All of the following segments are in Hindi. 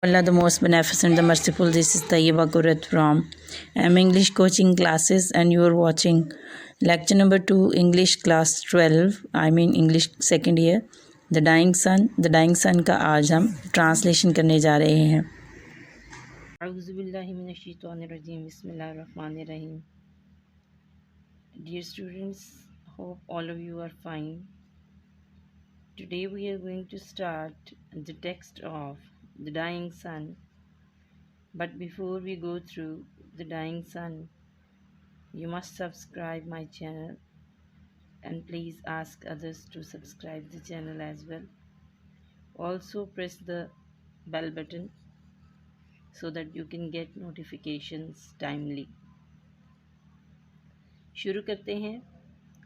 Allah the most beneficent, the merciful. This is Tayyiba Kurat from English coaching classes, and you are watching lecture number 2, English class 12. English second year. The Dying Sun. The Dying Sun का आज हम ट्रांसलेशन करने जा रहे हैं. Auzubillahiminash-shaytanir-rajim. Bismillahir-rahmanir-rahim. Dear students, hope all of you are fine. Today we are going to start the text of The Dying Sun. But before we go through The Dying Sun, you must subscribe my channel and please ask others to subscribe the channel as well. Also press the bell button so that you can get notifications timely. शुरू करते हैं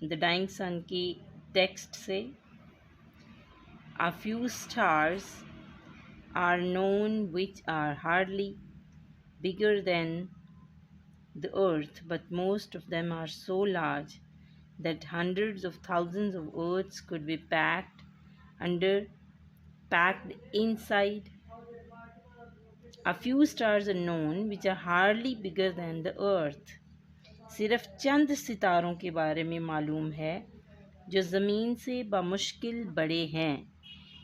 The Dying Sun की टेक्स्ट से. A few stars are known which are hardly bigger than the earth, but most of them are so large that hundreds of thousands of earths could be packed inside. A few stars are known which are hardly bigger than the earth. सिर्फ चंद सितारों के बारे में मालूम है जो ज़मीन से बमुश्किल बड़े हैं.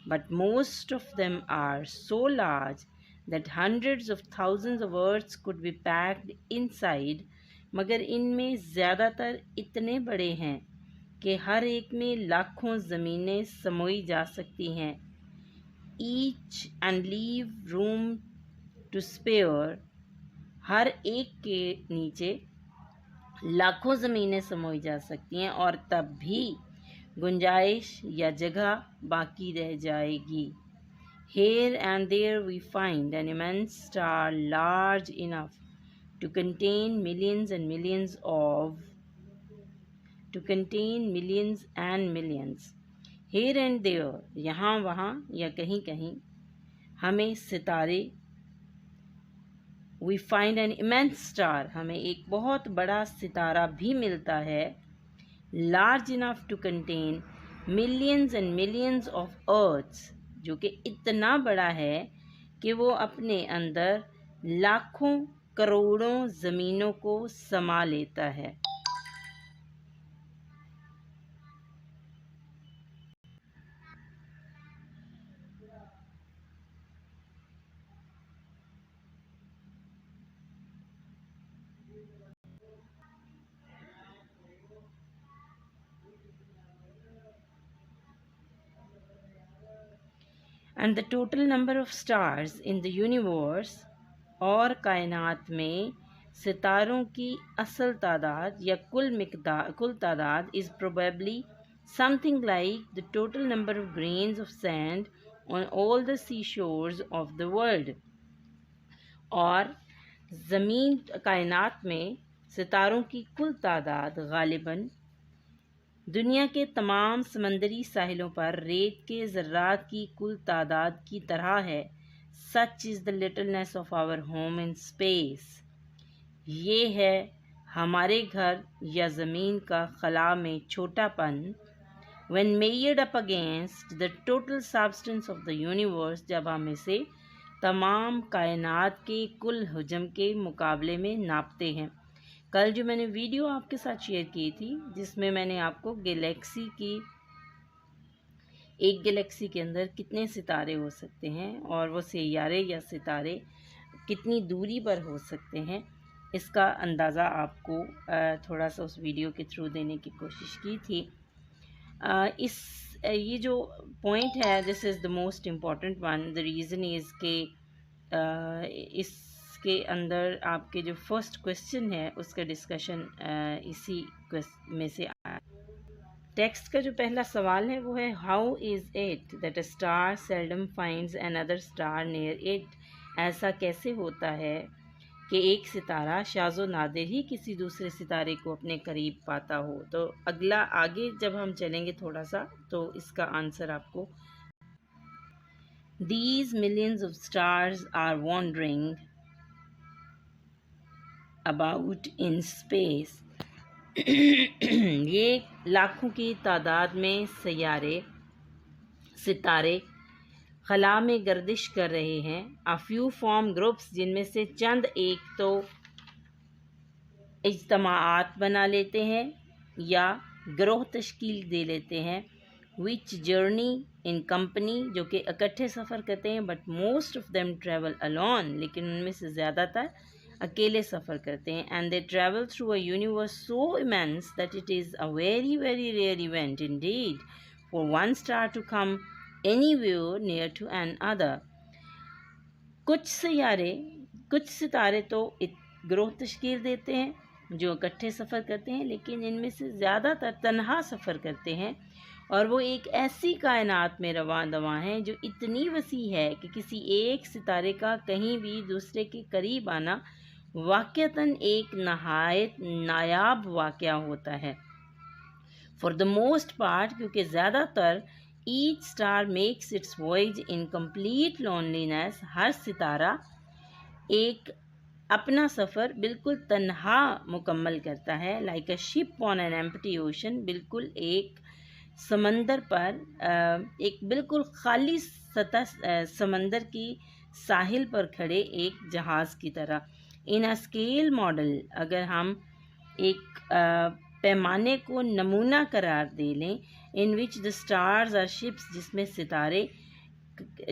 But most of them are so large that hundreds of thousands of earths could be packed inside. मगर इनमें ज़्यादातर इतने बड़े हैं कि हर एक में लाखों ज़मीनें समोई जा सकती हैं. Each and leave room to spare. हर एक के नीचे लाखों ज़मीनें समोई जा सकती हैं और तब भी गुंजाइश या जगह बाकी रह जाएगी. Here and there we find an immense star large enough to contain millions and millions. Here and there, यहाँ वहाँ या कहीं कहीं, हमें सितारे. We find an immense star, हमें एक बहुत बड़ा सितारा भी मिलता है. Large enough to contain millions and millions of earths, जो कि इतना बड़ा है कि वो अपने अंदर लाखों करोड़ों ज़मीनों को समा लेता है. And the total number of stars in the universe, और कायनात में सितारों की असल तादाद या कुल तादाद is probably something like the total number of grains of sand on all the seashores of the world. और ज़मीन कायनात में सितारों की कुल तादाद गालिबन दुनिया के तमाम समंदरी साहिलों पर रेत के ज़र्रात की कुल तादाद की तरह है. Such is the littleness of our home in space. ये है हमारे घर या ज़मीन का खला में छोटापन. When measured up against the total substance of the universe, जब हम इसे तमाम कायनात के कुल हुजम के मुकाबले में नापते हैं. कल जो मैंने वीडियो आपके साथ शेयर की थी जिसमें मैंने आपको एक गैलेक्सी के अंदर कितने सितारे हो सकते हैं और वो सैयारे या सितारे कितनी दूरी पर हो सकते हैं, इसका अंदाज़ा आपको थोड़ा सा उस वीडियो के थ्रू देने की कोशिश की थी. ये जो पॉइंट है, this is the most important one. The reason is के इसके अंदर आपके जो फर्स्ट क्वेश्चन है उसका डिस्कशन इसी में से आया. टेक्स्ट का जो पहला सवाल है वो है, how is it that a star seldom finds another star near it. ऐसा कैसे होता है कि एक सितारा शाज़ो नादिर ही किसी दूसरे सितारे को अपने करीब पाता हो. तो आगे जब हम चलेंगे थोड़ा सा तो इसका आंसर आपको. These millions of stars are wandering about in space. ये लाखों की तादाद में सितारे खला में गर्दिश कर रहे हैं। अ फ्यू फॉर्म ग्रुप्स, जिनमें से चंद एक तो इज्तमाआत बना लेते हैं या ग्रोह तश्कील दे लेते हैं। विच जर्नी इन कंपनी, जो कि इकट्ठे सफ़र करते हैं। But most of them travel alone, लेकिन उनमें से ज़्यादातर अकेले सफ़र करते हैं। And they travel through a universe so immense that it is a very very rare event indeed for one star to come anywhere near to another. कुछ सितारे तो ग्रोह तश्कील देते हैं जो इकट्ठे सफ़र करते हैं, लेकिन इनमें से ज़्यादातर तन्हा सफ़र करते हैं। और वो एक ऐसी कायनात में रवां दवां हैं जो इतनी वसी है कि किसी एक सितारे का कहीं भी दूसरे के करीब आना वाक़तन एक नहायत नायाब वाक़या होता है। फॉर द मोस्ट पार्ट, क्योंकि ज़्यादातर each star makes its voyage in complete loneliness, हर सितारा एक अपना सफ़र बिल्कुल तन्हा मुकम्मल करता है। Like a ship on an empty ocean, बिल्कुल एक समंदर पर एक बिल्कुल खाली सतह समंदर की साहिल पर खड़े एक जहाज़ की तरह। इन अ स्केल मॉडल, अगर हम एक पैमाने को नमूना करार दे लें, in which the stars are ships, जिसमें सितारे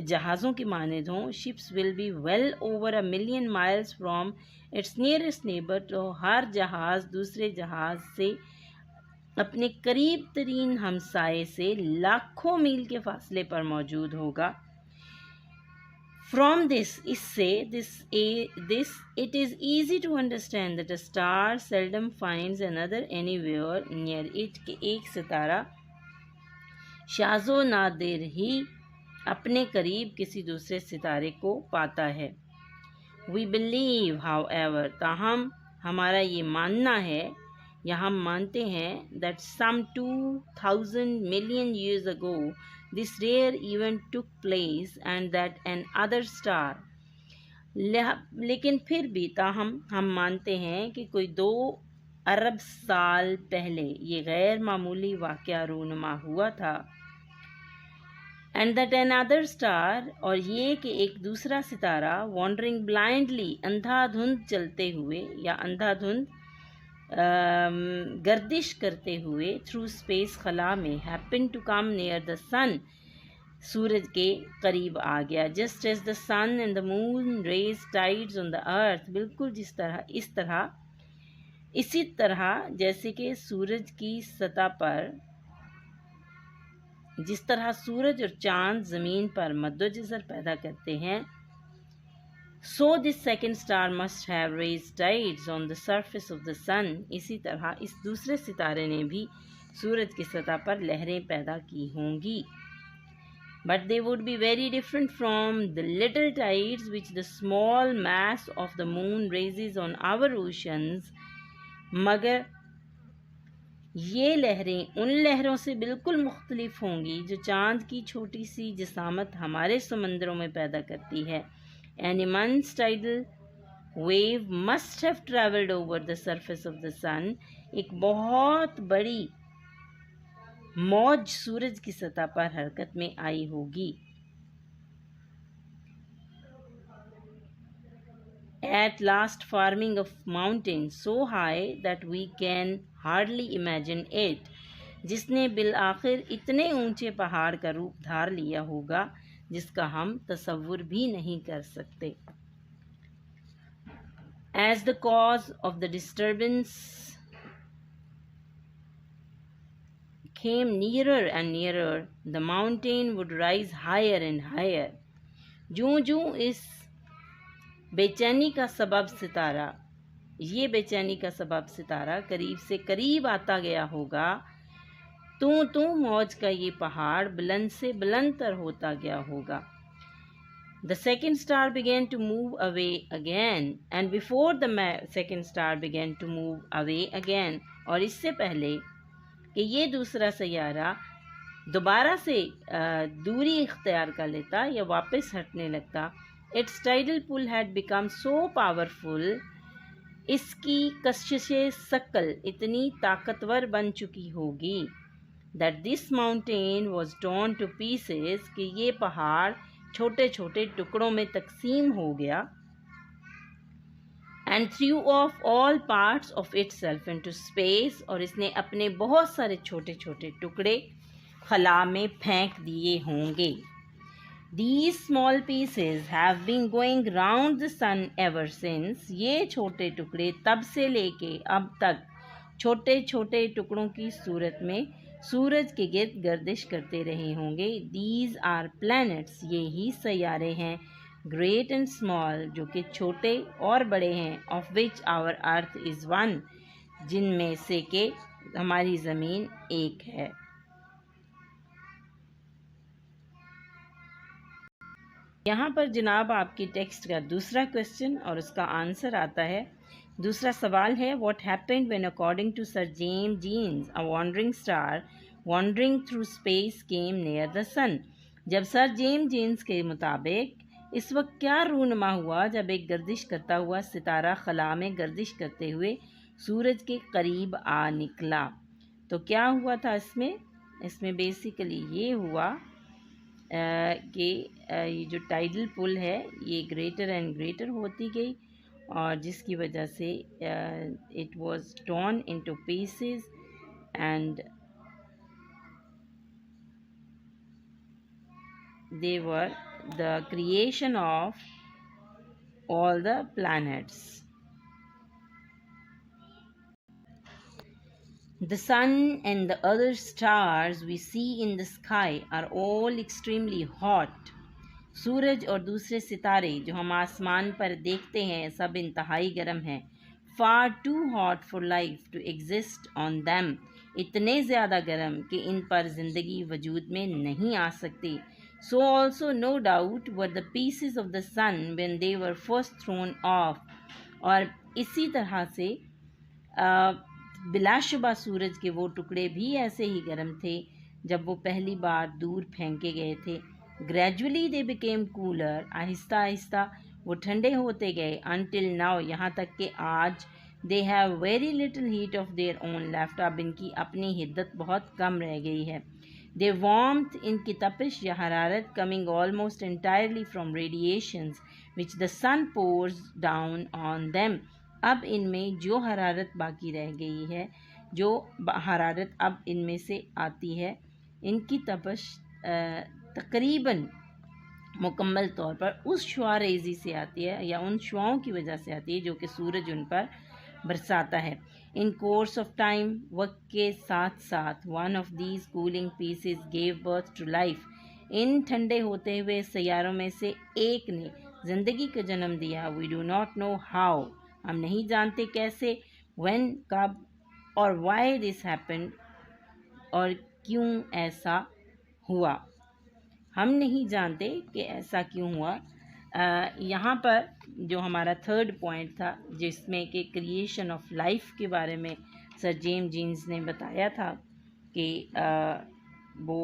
जहाज़ों की मानद हों। Ships will be well over 1,000,000 miles from its nearest neighbour, तो हर जहाज़ दूसरे जहाज़ से अपने करीब तरीन हमसाए से लाखों मील के फासले पर मौजूद होगा। फ्रॉम दिस, इससे this it is easy to understand that a star seldom finds another anywhere near it, कि एक सितारा शाज़ो नादिर ही अपने करीब किसी दूसरे सितारे को पाता है। वी बिलीव हाउएवर, ताहम हमारा ये मानना है या हम मानते हैं that some 2,000 million years ago this rare event took place and that an other star, लेकिन फिर भी ताहम हम मानते हैं कि कोई 2 अरब साल पहले ये गैर मामूली वाक़या रूनुमा हुआ था। And that another star, और ये कि एक दूसरा सितारा, वॉन्डरिंग ब्लाइंडली, अंधाधुंध चलते हुए या अंधाधुंध गर्दिश करते हुए थ्रू स्पेस खला में, happen to come near the sun, सूरज के करीब आ गया। Just as the sun and the moon raise tides on the earth, बिल्कुल इसी तरह जैसे कि सूरज की सतह पर, जिस तरह सूरज और चांद ज़मीन पर मद्दोजज़र पैदा करते हैं, so this second star must have raise tides on the surface of the sun, इसी तरह इस दूसरे सितारे ने भी सूरज की सतह पर लहरें पैदा की होंगी। But they would be very different from the little tides which the small mass of the moon raises on our oceans, मगर ये लहरें उन लहरों से बिल्कुल मुख्तलिफ होंगी जो चांद की छोटी सी जिसामत हमारे समंदरों में पैदा करती है। An immense tidal wave must have traveled over the surface of the sun, एक बहुत बड़ी मौज सूरज की सतह पर हरकत में आई होगी। At last forming a mountain so high that we can hardly imagine it, जिसने बिल आखिर इतने ऊंचे पहाड़ का रूप धार लिया होगा जिसका हम तसव्वुर भी नहीं कर सकते। As the cause of the disturbance came nearer and nearer, the mountain would rise higher and higher. जूं जूं इस बेचैनी का सबब सितारा करीब से करीब आता गया होगा, तू मौज का ये पहाड़ बुलंद से बुलंदतर होता गया होगा। The second star began to move away again, and before the second star began to move away again, और इससे पहले कि ये दूसरा सैयारा दोबारा से दूरी इख्तियार कर लेता या वापस हटने लगता, its tidal pull had become so powerful, इसकी कशिशे सकल इतनी ताकतवर बन चुकी होगी, that this mountain was torn to pieces, कि ये पहाड़ छोटे छोटे टुकड़ों में तकसीम हो गया, and threw off all parts of itself into space, और इसने अपने बहुत सारे छोटे छोटे टुकड़े खला में फेंक दिए होंगे। These small pieces have been going round the sun ever since, ये छोटे टुकड़े तब से लेके अब तक छोटे छोटे टुकड़ों की सूरत में सूरज के गिर्द गर्दिश करते रहे होंगे। These are planets, ये ही सैयारे हैं, ग्रेट एंड स्मॉल, जो कि छोटे और बड़े हैं, of which our earth is one, जिनमें से के हमारी ज़मीन एक है। यहाँ पर जनाब आपकी टेक्स्ट का दूसरा क्वेश्चन और उसका आंसर आता है। दूसरा सवाल है, what happened when according to sir James Jeans a wandering star wandering through space came near the sun. जब सर जेम्स जीन्स के मुताबिक इस वक्त क्या रूनुमा हुआ जब एक गर्दिश करता हुआ सितारा खला में गर्दिश करते हुए सूरज के करीब आ निकला। तो क्या हुआ था इसमें बेसिकली ये हुआ कि ये जो टाइडल पुल है ये ग्रेटर एंड ग्रेटर होती गई, और जिसकी वजह से it was torn into pieces and they were the creation of all the planets. The sun and the other stars we see in the sky are all extremely hot. सूरज और दूसरे सितारे जो हम आसमान पर देखते हैं सब इंतहाई गर्म हैं। Far too hot for life to exist on them. इतने ज़्यादा गर्म कि इन पर ज़िंदगी वजूद में नहीं आ सकती। So also no doubt were the pieces of the sun when they were first thrown off. और इसी तरह से बिलाशुबा सूरज के वो टुकड़े भी ऐसे ही गर्म थे जब वो पहली बार दूर फेंके गए थे। Gradually they became cooler, Aahista Aahista वो ठंडे होते गए। अनटिल नाउ, यहाँ तक कि आज they have very little heat of their own left, अब इनकी अपनी हिद्दत बहुत कम रह गई है। दे वार्मथ, इनकी तपिश या हरारत, coming almost entirely from radiations which the sun pours down on them, अब इनमें जो हरारत बाकी रह गई है, जो हरारत अब इनमें से आती है, इनकी तपश तकरीबन मुकम्मल तौर पर उस शुआरेज़ी से आती है या उन शुआओं की वजह से आती है जो कि सूरज उन पर बरसाता है। इन कोर्स ऑफ टाइम, वक्त के साथ साथ, one of these cooling pieces gave birth to life, इन ठंडे होते हुए सैयारों में से एक ने ज़िंदगी को जन्म दिया। We do not know how, हम नहीं जानते कैसे, व्हेन, कब, और वाई दिस हैपेंड, और क्यों ऐसा हुआ, हम नहीं जानते कि ऐसा क्यों हुआ। यहाँ पर जो हमारा थर्ड पॉइंट था जिसमें कि क्रिएशन ऑफ लाइफ के बारे में सर जेम्स जीन्स ने बताया था कि वो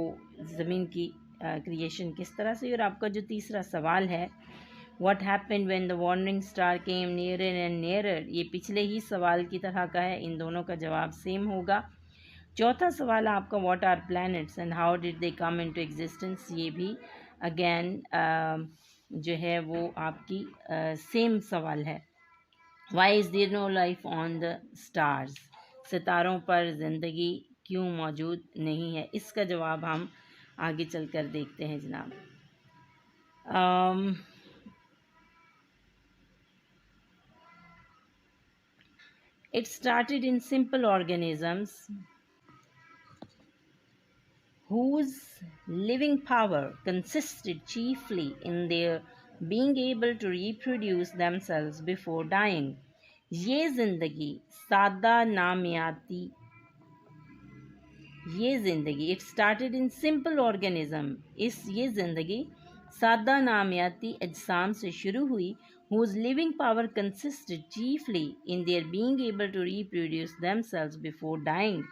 ज़मीन की क्रिएशन किस तरह से। और आपका जो तीसरा सवाल है, what happened when the wandering star came nearer and nearer, ये पिछले ही सवाल की तरह का है, इन दोनों का जवाब सेम होगा। चौथा सवाल आपका, what are planets and how did they come into existence, ये भी अगेन जो है वो आपकी सेम सवाल है। Why is there no life on the stars, सितारों पर ज़िंदगी क्यों मौजूद नहीं है, इसका जवाब हम आगे चलकर देखते हैं जनाब। It started in simple organisms whose living power consisted chiefly in their being able to reproduce themselves before dying. ये ज़िंदगी सादा नामियाती, ये ज़िंदगी, it started in simple organism, ये ज़िंदगी सादा नामियाती अजसाम से शुरू हुई, whose living power consisted chiefly in their being able to reproduce themselves before dying,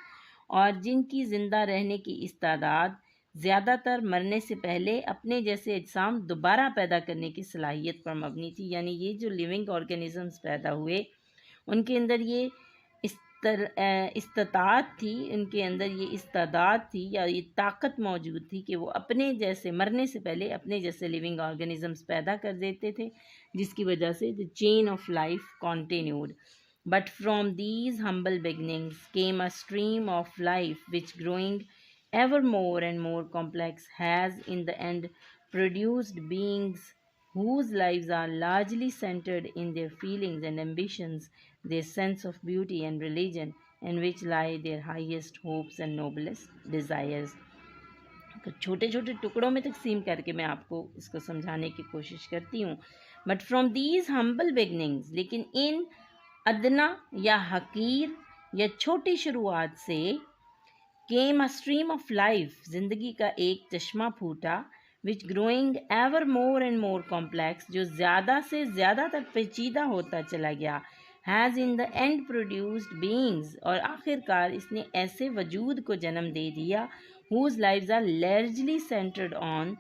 और जिनकी ज़िंदा रहने की इस्तादाद ज़्यादातर मरने से पहले अपने जैसे अजसाम दोबारा पैदा करने की सलाहियत पर मबनी थी। यानी ये जो लिविंग ऑर्गेनिज़म्स पैदा हुए उनके अंदर ये इस इस्तात थी, उनके अंदर ये इस्तादात थी या ये ताकत मौजूद थी कि वो अपने जैसे मरने से पहले अपने जैसे लिविंग ऑर्गेनिजम्स पैदा कर देते थे, जिसकी वजह से the chain of life continued. But from these humble beginnings came a stream of life which, growing ever more and more complex, has in the end produced beings whose lives are largely centered in their feelings and ambitions, their sense of beauty and religion, in which lie their highest hopes and noblest desires. तो छोटे छोटे टुकड़ों में तकसीम करके मैं आपको इसको समझाने की कोशिश करती हूँ. But from these humble beginnings, लेकिन इन अदना या हकीर या छोटी शुरुआत से came a stream of life, जिंदगी का एक चश्मा फूटा, which growing ever more and more complex, जो ज़्यादा से ज़्यादातर पेचीदा होता चला गया, has in the end produced beings, और आखिरकार इसने ऐसे वजूद को जन्म दे दिया, whose lives are largely centered on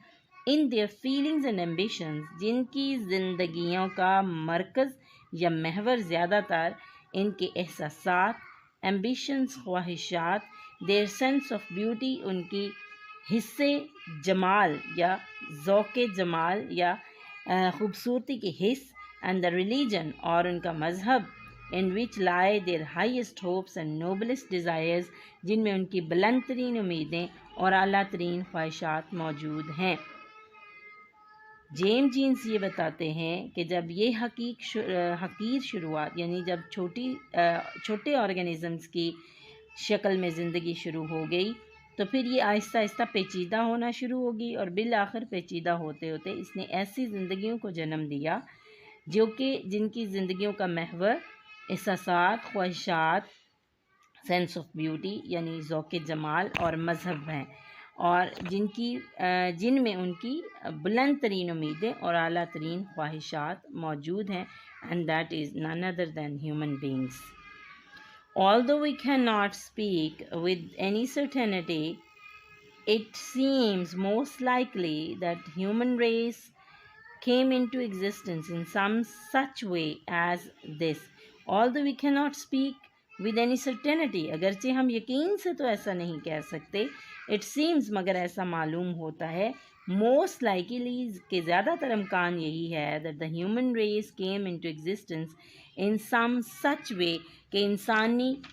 in their feelings and ambitions, जिनकी ज़िंदगियों का मरकज़ या महवर ज़्यादातर इनके एहसासात, एम्बिशंस, ख्वाहिशात, देयर सेंस ऑफ ब्यूटी, उनकी हिस्से जमाल या ज़ौक़े जमाल या ख़ूबसूरती के हिस्स, एंड द रिलीजन, और उनका मज़हब, in which lie their highest hopes and noblest desires, जिनमें उनकी बुलंद तरीन उम्मीदें और आला तरीन ख्वाहिशात मौजूद हैं. जेम्स जीन्स ये बताते हैं कि जब ये हकीर शुरुआत, यानी जब छोटे ऑर्गेनिज़म्स की शक्ल में ज़िंदगी शुरू हो गई, तो फिर ये आहिस्ता आहिस्ता पेचीदा होना शुरू होगी, और बिल आखिर पेचीदा होते होते इसने ऐसी ज़िंदगियों को जन्म दिया जो कि जिनकी ज़िंदगियों का महवर एहसासात, ख्वाहिशात, सेंस ऑफ ब्यूटी यानी ज़ौक़े जमाल और मज़हब हैं, और जिनमें उनकी बुलंद तरीन उम्मीदें और आला तरीन ख्वाहिशात मौजूद हैं, and that is none other than human beings. Although we cannot speak with any certainty, it seems most likely that human race came into existence in some such way as this. Although we cannot speak with any certainty, अगरचे हम यकीन से तो ऐसा नहीं कह सकते, it seems, मगर ऐसा मालूम होता है, most likely के ज़्यादातर इम्कान यही है, that the human race came into existence in some such way, कि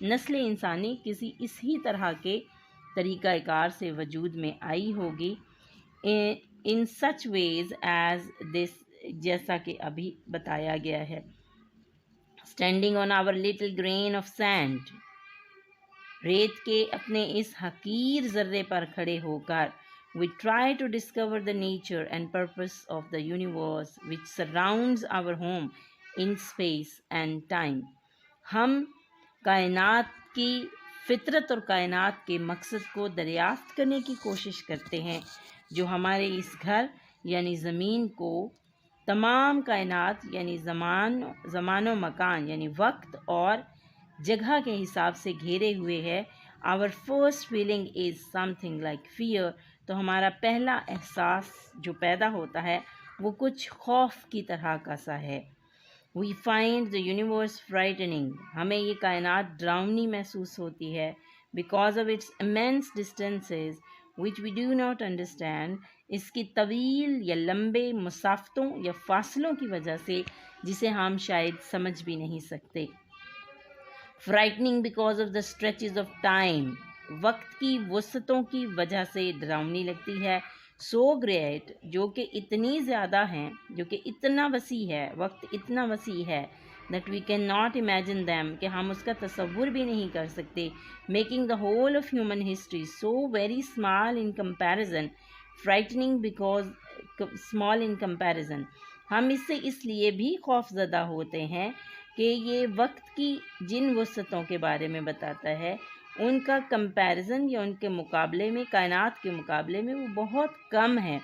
नस्ल इंसानी किसी इसी तरह के तरीक़ाकार से वजूद में आई होगी, in such ways as this, जैसा कि अभी बताया गया है. Standing on our little grain of sand, रेत के अपने इस हकीर ज़र्रे पर खड़े होकर, we try to discover the nature and purpose of the universe which surrounds our home in space and time. हम कायनात की फितरत और कायनात के मकसद को दरियाफ्त करने की कोशिश करते हैं, जो हमारे इस घर यानी ज़मीन को तमाम कायनात यानी ज़मान व मकान यानी वक्त और जगह के हिसाब से घेरे हुए है. Our first feeling is something like fear, तो हमारा पहला एहसास जो पैदा होता है वो कुछ खौफ की तरह का सा है. We find the universe frightening, हमें ये कायनात डरावनी महसूस होती है, because of its immense distances which we do not understand, इसकी तवील या लंबे मुसाफ़तों या फासलों की वजह से जिसे हम शायद समझ भी नहीं सकते. Frightening because of the stretches of time, वक्त की वसतों की वजह से डरावनी लगती है. सो ग्रेट, जो कि इतनी ज़्यादा हैं, जो कि इतना वसी है, वक्त इतना वसी है, that we can not imagine them, कि हम उसका तसव्वुर भी नहीं कर सकते. Making the whole of human history so very small in comparison, frightening because small in comparison, हम इससे इसलिए भी खौफज़दा होते हैं कि ये वक्त की जिन वसतों के बारे में बताता है उनका कंपैरिजन या उनके मुकाबले में, कायनात के मुकाबले में वो बहुत कम है.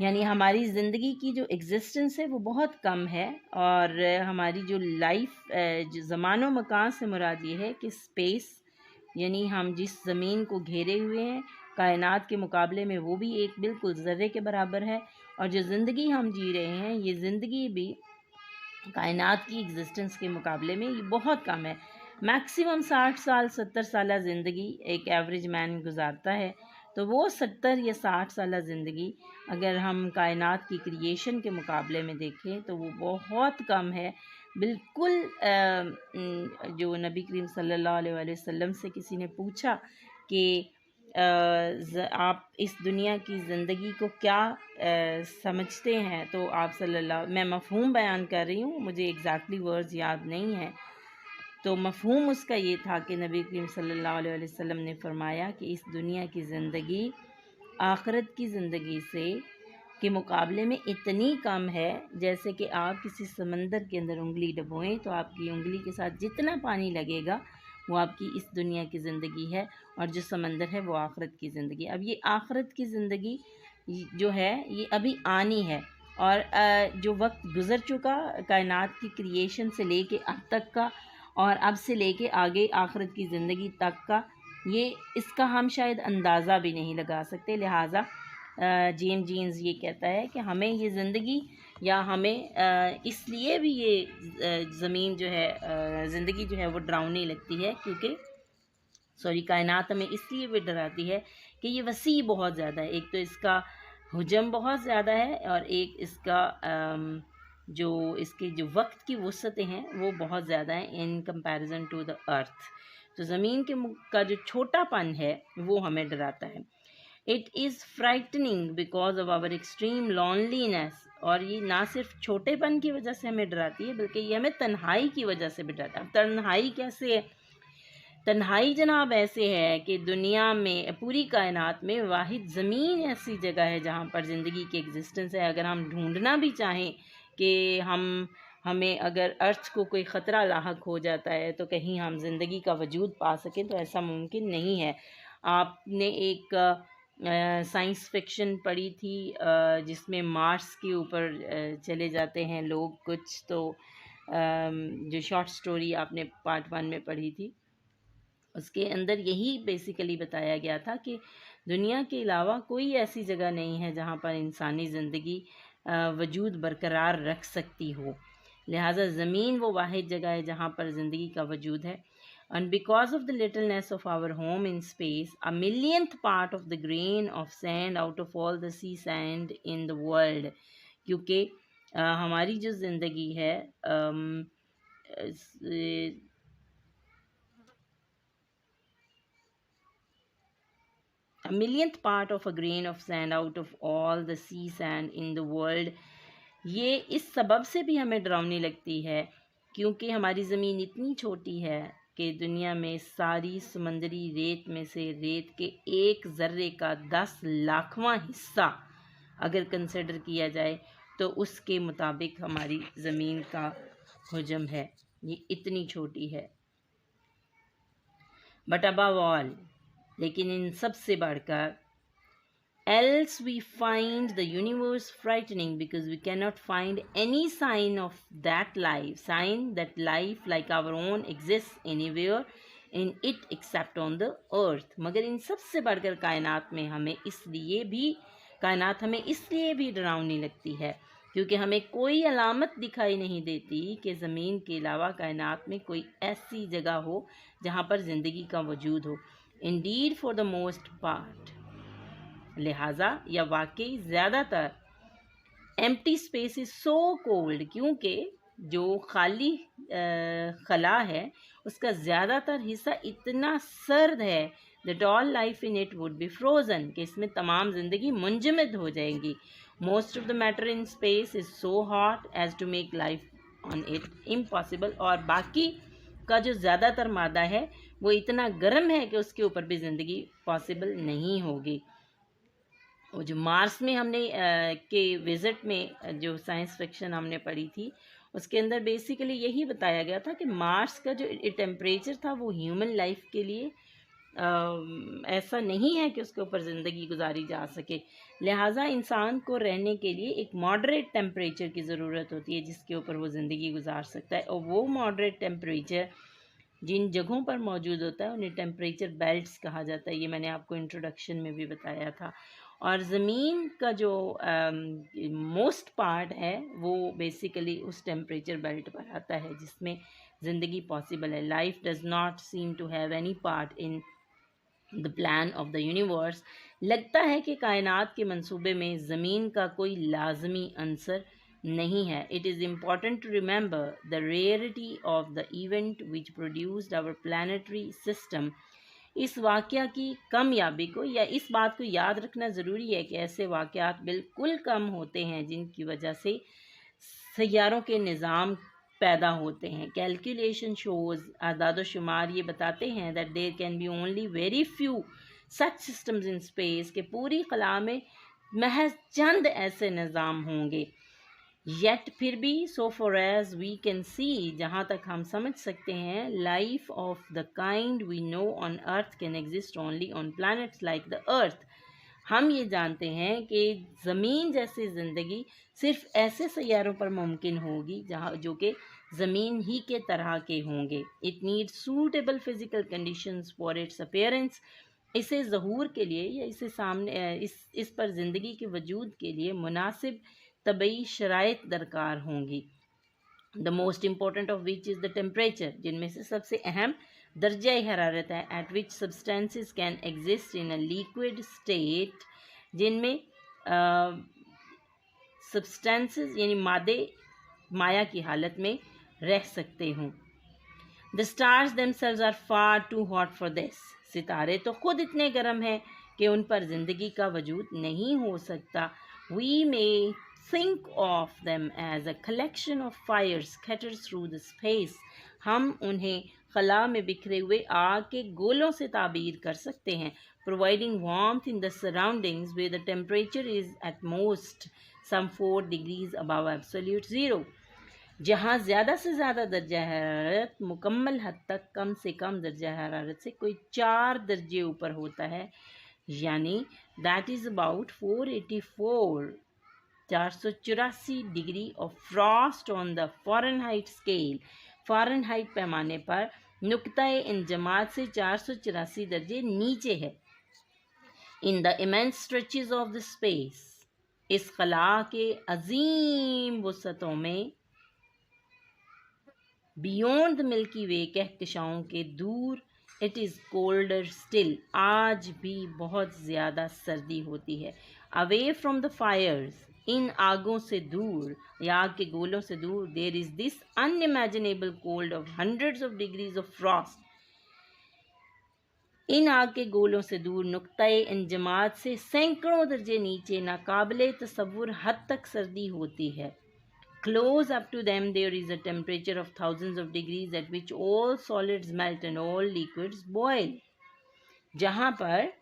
यानी हमारी ज़िंदगी की जो एग्जिस्टेंस है वो बहुत कम है, और हमारी जो लाइफ ज़मान व मकान से मुराद ये है कि स्पेस, यानी हम जिस ज़मीन को घेरे हुए हैं कायनात के मुकाबले में वो भी एक बिल्कुल ज़र्रे के बराबर है, और जो ज़िंदगी हम जी रहे हैं ये ज़िंदगी भी कायनात की एग्जिस्टेंस के मुकाबले में ये बहुत कम है. मैक्सिमम 60 साल 70 साल ज़िंदगी एक एवरेज मैन गुजारता है। तो वो 70 या 60 साल ज़िंदगी अगर हम कायनात की क्रिएशन के मुकाबले में देखें तो वो बहुत कम है। बिल्कुल जो नबी करीम सल्लल्लाहु अलैहि वसल्लम से किसी ने पूछा कि आप इस दुनिया की ज़िंदगी को क्या समझते हैं, तो आप मैं मफ़हूम बयान कर रही हूँ, मुझे एग्जैक्टली वर्ड्स याद नहीं है। तो मफ़हूम उसका ये था कि नबी करीम सल्लल्लाहु अलैहि वसल्लम ने फरमाया कि इस दुनिया की ज़िंदगी आखिरत की ज़िंदगी से के मुकाबले में इतनी कम है जैसे कि आप किसी समंदर के अंदर उंगली डुबोएं तो आपकी उंगली के साथ जितना पानी लगेगा वो आपकी इस दुनिया की ज़िंदगी है, और जो समंदर है वो आखिरत की ज़िंदगी। अब ये आखिरत की ज़िंदगी जो है ये अभी आनी है, और जो वक्त गुज़र चुका कायनात की क्रिएशन से लेके अब तक का, और अब से लेके आगे आखिरत की ज़िंदगी तक का, ये इसका हम शायद अंदाज़ा भी नहीं लगा सकते। लिहाजा जेम्स जीन्स ये कहता है कि हमें ये ज़िंदगी, या हमें इसलिए भी ये ज़मीन जो है ज़िंदगी जो है वो डरावनी लगती है, क्योंकि कायनात हमें इसलिए भी डराती है कि ये वसी बहुत ज़्यादा है। एक तो इसका हुजम बहुत ज़्यादा है, और एक इसका जो इसके जो वक्त की वसअतें हैं वो बहुत ज़्यादा हैं in comparison to the earth. तो ज़मीन का जो छोटापन है वो हमें डराता है। It is frightening because of our extreme loneliness, और ये ना सिर्फ छोटेपन की वजह से हमें डराती है बल्कि ये हमें तन्हाई की वजह से भी डराता है। तन्हाई कैसे है? तन्हाई जनाब ऐसे है कि दुनिया में, पूरी कायनात में वाहिद ज़मीन ऐसी जगह है जहाँ पर ज़िंदगी की एग्जिस्टेंस है। अगर हम ढूंढना भी चाहें कि हमें अगर अर्थ को कोई ख़तरा लाहक हो जाता है तो कहीं हम ज़िंदगी का वजूद पा सकें, तो ऐसा मुमकिन नहीं है। आपने एक साइंस फिक्शन पढ़ी थी जिसमें मार्स के ऊपर चले जाते हैं लोग कुछ, तो जो शॉर्ट स्टोरी आपने पार्ट 1 में पढ़ी थी उसके अंदर यही बेसिकली बताया गया था कि दुनिया के अलावा कोई ऐसी जगह नहीं है जहाँ पर इंसानी ज़िंदगी वजूद बरकरार रख सकती हो। लिहाजा ज़मीन वो वाहिद जगह है जहाँ पर ज़िंदगी का वजूद है। And because of the littleness of our home in space, a millionth part of the grain of sand out of all the sea sand in the world, क्योंकि हमारी जो ज़िंदगी है a millionth part of a grain of sand out of all the sea sand in the world, ये इस सबब से भी हमें डरावनी लगती है क्योंकि हमारी ज़मीन इतनी छोटी है कि दुनिया में सारी समंदरी रेत में से रेत के एक ज़र्रे का 10 लाखवां हिस्सा अगर कंसिडर किया जाए तो उसके मुताबिक हमारी ज़मीन का हुजम है, ये इतनी छोटी है। बट अबव ऑल, लेकिन इन सब से बढ़कर, else we find the universe frightening because we cannot find any sign that life like our own exists anywhere in it except on the earth। मगर इन सब से बढ़कर कायनात हमें इसलिए भी डरावनी लगती है क्योंकि हमें कोई अलामत दिखाई नहीं देती कि ज़मीन के अलावा कायनात में कोई ऐसी जगह हो जहाँ पर ज़िंदगी का वजूद हो। Indeed for the most part, लिहाजा या वाकई ज़्यादातर, empty space is so cold, क्योंकि जो खाली खला है उसका ज़्यादातर हिस्सा इतना सर्द है, that all life in it would be frozen, कि इसमें तमाम ज़िंदगी मुंजमद हो जाएगी। Most of the matter in space is so hot as to make life on it impossible, और बाकी का जो ज़्यादातर मादा है वो इतना गर्म है कि उसके ऊपर भी ज़िंदगी पॉसिबल नहीं होगी। वो जो मार्स में हमने के विज़िट में जो साइंस फिक्शन हमने पढ़ी थी उसके अंदर बेसिकली यही बताया गया था कि मार्स का जो टेम्परेचर था वो ह्यूमन लाइफ के लिए ऐसा नहीं है कि उसके ऊपर ज़िंदगी गुजारी जा सके। लिहाजा इंसान को रहने के लिए एक मॉडरेट टेम्परेचर की ज़रूरत होती है जिसके ऊपर वो ज़िंदगी गुजार सकता है, और वो मॉडरेट टेम्परेचर जिन जगहों पर मौजूद होता है उन्हें टेम्परेचर बेल्ट्स कहा जाता है। ये मैंने आपको इंट्रोडक्शन में भी बताया था। और ज़मीन का जो मोस्ट पार्ट है वो बेसिकली उस टेम्परेचर बेल्ट पर आता है जिसमें ज़िंदगी पॉसिबल है. Life does not seem to have any part in the plan of the universe. लगता है कि कायनात के मंसूबे में ज़मीन का कोई लाजमी अंसर नहीं है. It is important to remember the rarity of the event which produced our planetary system. इस वाक़या की कामयाबी को या इस बात को याद रखना ज़रूरी है कि ऐसे वाक़यात बिल्कुल कम होते हैं जिनकी वजह से सैयारों के निज़ाम पैदा होते हैं. कैलकुलेशन शोज़, आदाद शुमार ये बताते हैं that there can be only very few such systems in space, के पूरी खला में महज चंद ऐसे निज़ाम होंगे. येट फिर भी so far as we can see, जहाँ तक हम समझ सकते हैं, life of the kind we know on earth can exist only on planets like the earth. हम ये जानते हैं कि ज़मीन जैसी ज़िंदगी सिर्फ ऐसे सैयारों पर मुमकिन होगी जहाँ जो कि ज़मीन ही के तरह के होंगे. It need suitable physical conditions for its appearance. इसे ज़हूर के लिए या इसे सामने इस पर ज़िंदगी के वजूद के लिए मुनासिब तबई शराइत दरकार होंगी. The most important of which is the temperature, जिनमें से सबसे अहम दर्जा हरारत है. At which substances can exist in a liquid state, जिनमें सब्सटेंसेस यानी मादे माया की हालत में रह सकते हों. The stars themselves are far too hot for this. सितारे तो खुद इतने गर्म हैं कि उन पर ज़िंदगी का वजूद नहीं हो सकता. We may think of them as a collection of fires scattered through the space. हम उन्हें खला में बिखरे हुए आग के गोलों से ताबीर कर सकते हैं. Providing warmth in the surroundings where the temperature is at most some 4 degrees above absolute zero. जहाँ ज़्यादा से ज़्यादा दर्जा हरारत मुकम्मल हद तक कम से कम दर्जा हरारत से कोई 4 दर्जे ऊपर होता है, यानी that is about 484 degree of Frost on the Fahrenheit scale. Fahrenheit पैमाने पर नुक्ता-ए इंजमाद से 484 दर्जे नीचे है. In the immense stretches of the space, इस खला के अजीम वसतों में, बियॉन्ड द मिल्की वे कहकशाओं के दूर, इट इज़ कोल्डर स्टिल, आज भी बहुत ज़्यादा सर्दी होती है. अवे फ्रॉम द फायर्स, इन आगों से दूर या आग के गोलों से दूर, there is this unimaginable cold of hundreds of degrees of frost. इन आग के गोलों से दूर नुक्ता-ए इंजमाद से सैकड़ों दर्जे नीचे नाकाबिले तसव्वुर हद तक सर्दी होती है. Close up to them there is a temperature of thousands of degrees at which all solids melt and all liquids boil. जहाँ पर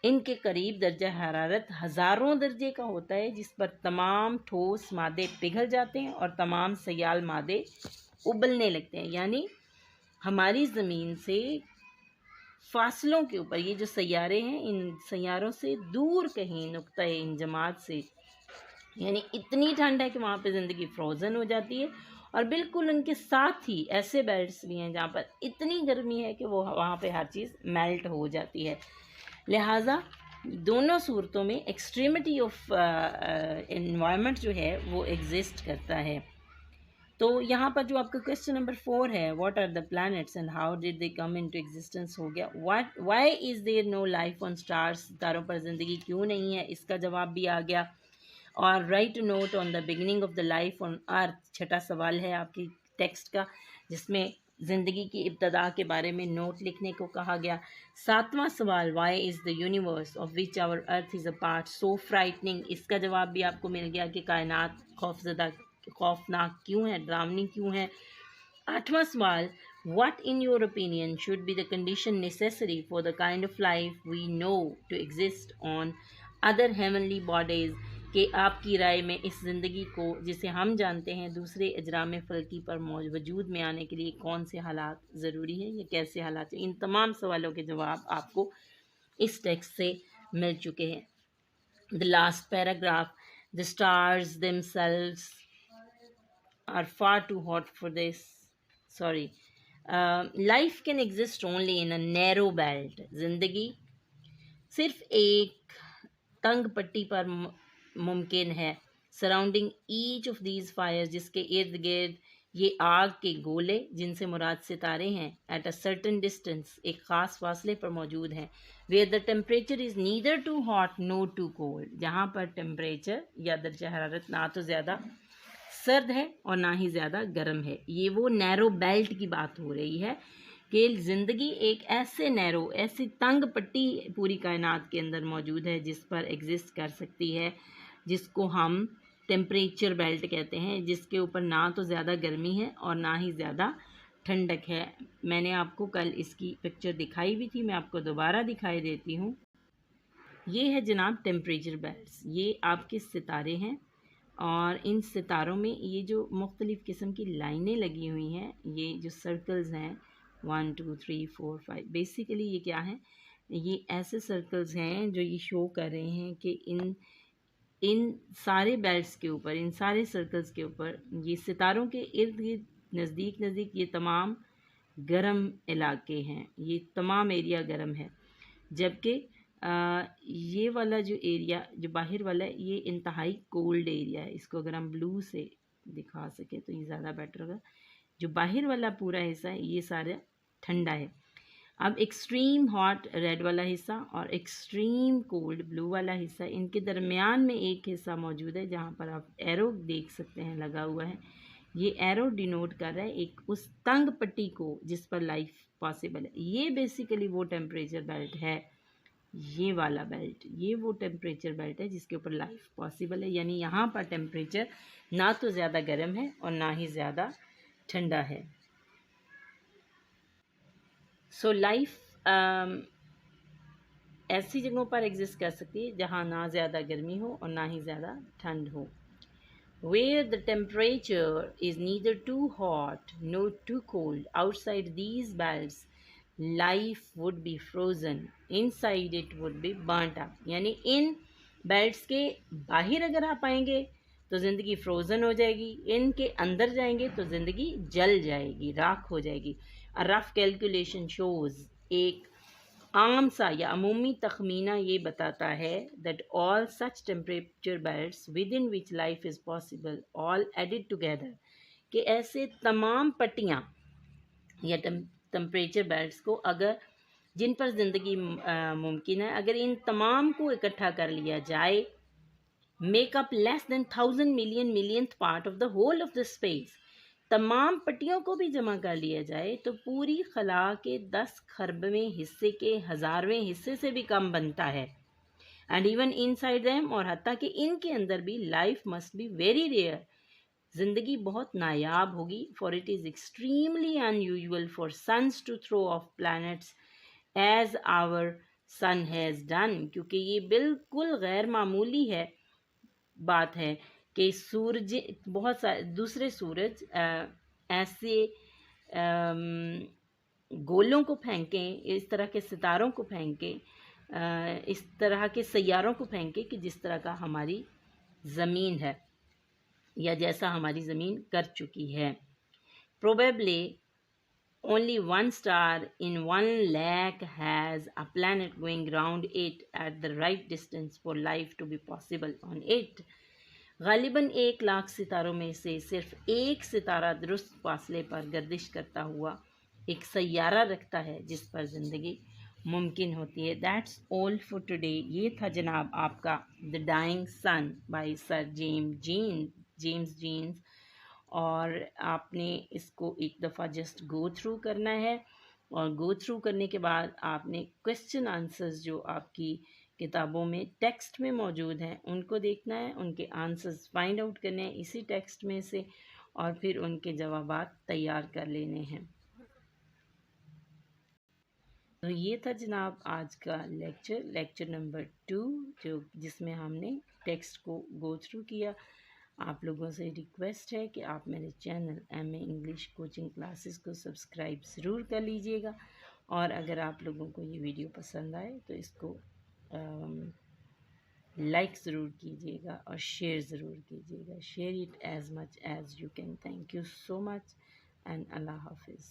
इनके करीब दर्जा हरारत हज़ारों दर्जे का होता है, जिस पर तमाम ठोस मादे पिघल जाते हैं और तमाम सयाल मादे उबलने लगते हैं. यानी हमारी ज़मीन से फासलों के ऊपर ये जो सैयारे हैं, इन सैयारों से दूर कहीं नुक्ता-ए इंजमाद से, यानी इतनी ठंड है कि वहाँ पे ज़िंदगी फ्रोज़न हो जाती है. और बिल्कुल उनके साथ ही ऐसे बेल्ट्स भी हैं जहाँ पर इतनी गर्मी है कि वो वहाँ पे हर चीज़ मेल्ट हो जाती है. लिहाजा दोनों सूरतों में एक्सट्रीमिटी ऑफ एनवायरनमेंट जो है वो एग्जिस्ट करता है. तो यहाँ पर जो आपका क्वेश्चन नंबर 4 है, what are the planets and how did they come into existence, हो गया. Why is there no life on stars, तारों पर ज़िंदगी क्यों नहीं है, इसका जवाब भी आ गया. और right note on the beginning of the life on earth, छठा सवाल है आपकी टेक्स्ट का, जिसमें ज़िंदगी की इब्तदा के बारे में नोट लिखने को कहा गया. सातवां सवाल, why is the universe of which our earth is a part so frightening, इसका जवाब भी आपको मिल गया कि कायनात खौफनाक क्यों है, डरावनी क्यों है. आठवां सवाल, what in your opinion should be the condition necessary for the kind of life we know to exist on other heavenly bodies, कि आपकी राय में इस ज़िंदगी को जिसे हम जानते हैं दूसरे अजराम फल्की पर वजूद में आने के लिए कौन से हालात ज़रूरी हैं या कैसे हालात. इन तमाम सवालों के जवाब आपको इस टेक्स्ट से मिल चुके हैं. The last paragraph, the stars themselves are far too hot for this, sorry, life can exist only in a narrow belt. ज़िंदगी सिर्फ एक तंग पट्टी पर मुमकिन है। Surrounding each of these fire, जिसके इर्द गिर्द ये आग के गोले, जिनसे मुराद सितारे हैं, एट अ सर्टन डिस्टेंस, एक ख़ास फासले पर मौजूद हैं। Where the temperature is neither too hot no too cold, जहाँ पर टेम्परेचर या दर्जा हरारत ना तो ज़्यादा सर्द है और ना ही ज़्यादा गर्म है। ये वो नैरो बेल्ट की बात हो रही है कि ज़िंदगी एक ऐसे नैरो, ऐसी तंग पट्टी पूरी कायनात के अंदर मौजूद है जिस पर एग्जिस्ट कर सकती है, जिसको हम टेम्परेचर बेल्ट कहते हैं, जिसके ऊपर ना तो ज़्यादा गर्मी है और ना ही ज़्यादा ठंडक है। मैंने आपको कल इसकी पिक्चर दिखाई भी थी, मैं आपको दोबारा दिखाई देती हूँ। ये है जनाब टेम्परेचर बेल्ट्स। ये आपके सितारे हैं और इन सितारों में ये जो मुख्तलिफ़ किस्म की लाइनें लगी हुई हैं, ये जो सर्कल्स हैं 1 2 3 4 5, बेसिकली ये क्या है, ये ऐसे सर्कल्स हैं जो ये शो कर रहे हैं कि इन इन सारे बेल्ट्स के ऊपर, इन सारे सर्कल्स के ऊपर, ये सितारों के इर्द गिर्द नज़दीक नज़दीक ये तमाम गर्म इलाके हैं, ये तमाम एरिया गर्म है। जबकि ये वाला जो एरिया, जो बाहर वाला है, ये इंतहाई कोल्ड एरिया है। इसको अगर हम ब्लू से दिखा सकें तो ये ज़्यादा बेटर होगा। जो बाहर वाला पूरा हिस्सा है ये सारा ठंडा है। अब एक्सट्रीम हॉट रेड वाला हिस्सा और एक्सट्रीम कोल्ड ब्लू वाला हिस्सा, इनके दरमियान में एक हिस्सा मौजूद है जहाँ पर आप एरो देख सकते हैं लगा हुआ है। ये एरो डिनोट कर रहा है एक उस तंग पट्टी को जिस पर लाइफ पॉसिबल है। ये बेसिकली वो टेम्परेचर बेल्ट है, ये वाला बेल्ट, ये वो टेम्परेचर बेल्ट है जिसके ऊपर लाइफ पॉसिबल है। यानी यहाँ पर टेम्परेचर ना तो ज़्यादा गर्म है और ना ही ज़्यादा ठंडा है। सो लाइफ ऐसी जगहों पर एग्जिस्ट कर सकती है जहाँ ना ज़्यादा गर्मी हो और ना ही ज़्यादा ठंड हो। Where the temperature is neither too hot nor too cold, outside these belts life would be frozen, inside it would be burnt up। यानी इन बेल्ट्स के बाहर अगर आप आएंगे तो ज़िंदगी फ्रोज़न हो जाएगी, इनके अंदर जाएंगे तो ज़िंदगी जल जाएगी, राख हो जाएगी। अ रफ कैलकुलेशन शोज़, एक आम सा या अमूमी तखमीना ये बताता है that all such temperature belts with in which life is possible all added together, कि ऐसे तमाम पट्टियाँ या टेम्परेचर बेल्ट्स को अगर जिन पर ज़िंदगी मुमकिन है, अगर इन तमाम को इकट्ठा कर लिया जाए, make up less than 1000 million millionth part of the whole of the space, तमाम पट्टियों को भी जमा कर लिया जाए तो पूरी खला के 10 खरबवें हिस्से के 1000वें हिस्से से भी कम बनता है। एंड इवन इनसाइड देम, और हत्ता कि इनके अंदर भी life must be very rare, ज़िंदगी बहुत नायाब होगी। For it is extremely unusual for suns to throw off planets as our sun has done, क्योंकि ये बिल्कुल गैर मामूली है बात है कि सूरज, बहुत सारे दूसरे सूरज ऐसे गोलों को फेंकें, इस तरह के सितारों को फेंकें, इस तरह के सैयारों को फेंकें कि जिस तरह का हमारी ज़मीन है या जैसा हमारी ज़मीन कर चुकी है। Probably only one star in 1 lakh has a planet going round it at the right distance for life to be possible on it। गालिबन 1 lakh सितारों में से सिर्फ एक सितारा दुरुस्त फासले पर गर्दिश करता हुआ एक सैयारा रखता है जिस पर ज़िंदगी मुमकिन होती है। That's all for today. ये था जनाब आपका the dying sun by sir James Jeans, और आपने इसको एक दफ़ा जस्ट गो थ्रू करना है, और गो थ्रू करने के बाद आपने क्वेश्चन आंसर्स जो आपकी किताबों में टेक्स्ट में मौजूद हैं उनको देखना है, उनके आंसर्स फाइंड आउट करने हैं इसी टेक्स्ट में से, और फिर उनके जवाबात तैयार कर लेने हैं। तो ये था जनाब आज का लेक्चर नंबर 2, जो जिसमें हमने टेक्स्ट को गो थ्रू किया। आप लोगों से रिक्वेस्ट है कि आप मेरे channel MA English coaching classes को सब्सक्राइब ज़रूर कर लीजिएगा, और अगर आप लोगों को ये वीडियो पसंद आए तो इसको लाइक ज़रूर कीजिएगा और शेयर ज़रूर कीजिएगा। Share it as much as you can. Thank you so much and अल्लाह हाफिज़।